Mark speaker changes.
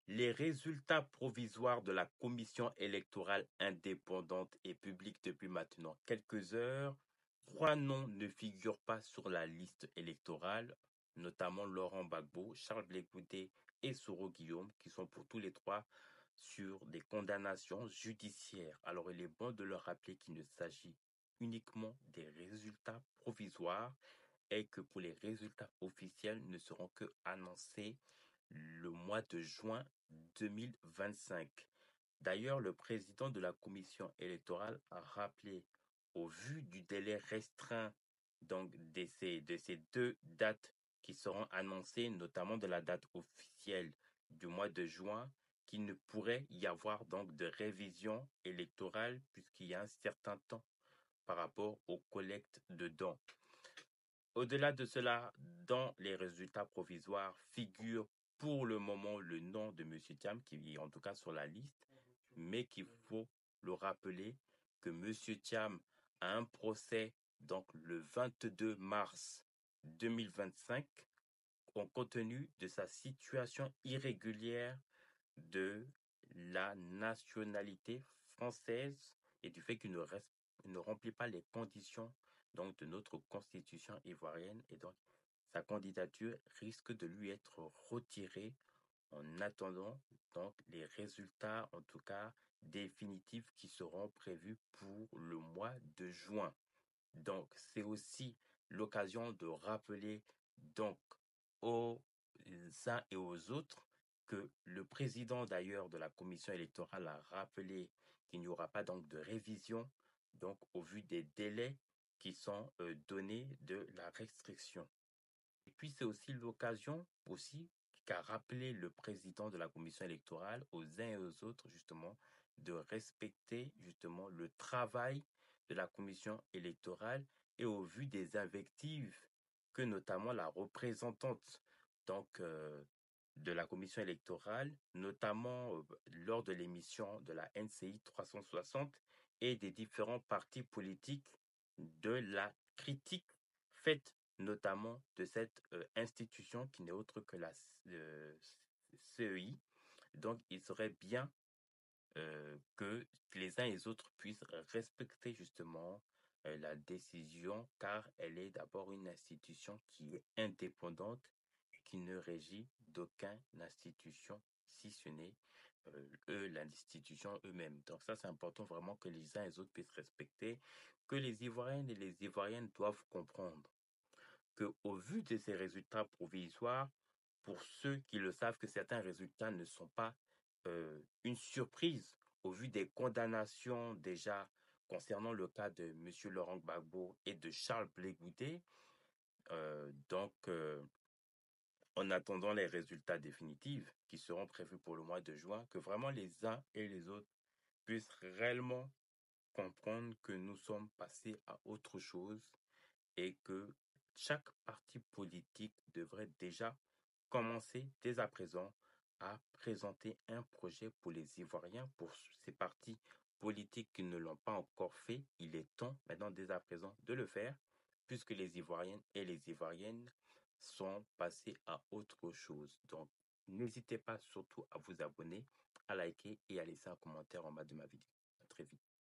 Speaker 1: Les résultats provisoires de la commission électorale indépendante et publique depuis maintenant quelques heures. Trois noms ne figurent pas sur la liste électorale, notamment Laurent Gbagbo, Charles Blé Goudé et Soro Guillaume, qui sont pour tous les trois sur des condamnations judiciaires. Alors il est bon de leur rappeler qu'il ne s'agit uniquement des résultats provisoires et que pour les résultats officiels ne seront que annoncés le mois de juin 2025. D'ailleurs, le président de la commission électorale a rappelé, au vu du délai restreint donc de ces deux dates qui seront annoncées, notamment de la date officielle du mois de juin, qu'il ne pourrait y avoir donc de révision électorale puisqu'il y a un certain temps par rapport aux collectes de dons. Au-delà de cela, dans les résultats provisoires figure pour le moment le nom de M. Thiam, qui est en tout cas sur la liste, mais qu'il faut le rappeler que M. Thiam a un procès donc le 22 mars 2025 compte tenu de sa situation irrégulière de la nationalité française et du fait qu'il ne remplit pas les conditions donc de notre constitution ivoirienne et donc sa candidature risque de lui être retirée en attendant donc les résultats en tout cas définitifs qui seront prévus pour le mois de juin. Donc c'est aussi l'occasion de rappeler donc aux uns et aux autres que le président d'ailleurs de la commission électorale a rappelé qu'il n'y aura pas donc de révision donc au vu des délais qui sont donnés de la restriction. Et puis c'est aussi l'occasion aussi qu'a rappelé le président de la commission électorale aux uns et aux autres justement de respecter justement le travail de la commission électorale et au vu des invectives que notamment la représentante donc de la commission électorale, notamment lors de l'émission de la NCI 360 et des différents partis politiques de la critique faite notamment de cette institution qui n'est autre que la CEI. Donc, il serait bien que les uns et les autres puissent respecter justement la décision, car elle est d'abord une institution qui est indépendante et qui ne régit d'aucune institution, si ce n'est l'institution eux-mêmes. Donc ça, c'est important vraiment que les uns et les autres puissent respecter, que les Ivoiriennes et les Ivoiriennes doivent comprendre qu'au vu de ces résultats provisoires, pour ceux qui le savent, que certains résultats ne sont pas une surprise au vu des condamnations déjà concernant le cas de M. Laurent Gbagbo et de Charles Blé Goudé. En attendant les résultats définitifs qui seront prévus pour le mois de juin, que vraiment les uns et les autres puissent réellement comprendre que nous sommes passés à autre chose et que chaque parti politique devrait déjà commencer dès à présent à présenter un projet pour les Ivoiriens, pour ces partis politiques qui ne l'ont pas encore fait. Il est temps maintenant dès à présent de le faire, puisque les Ivoiriennes et les Ivoiriennes sont passés à autre chose. Donc, n'hésitez pas surtout à vous abonner, à liker et à laisser un commentaire en bas de ma vidéo. À très vite.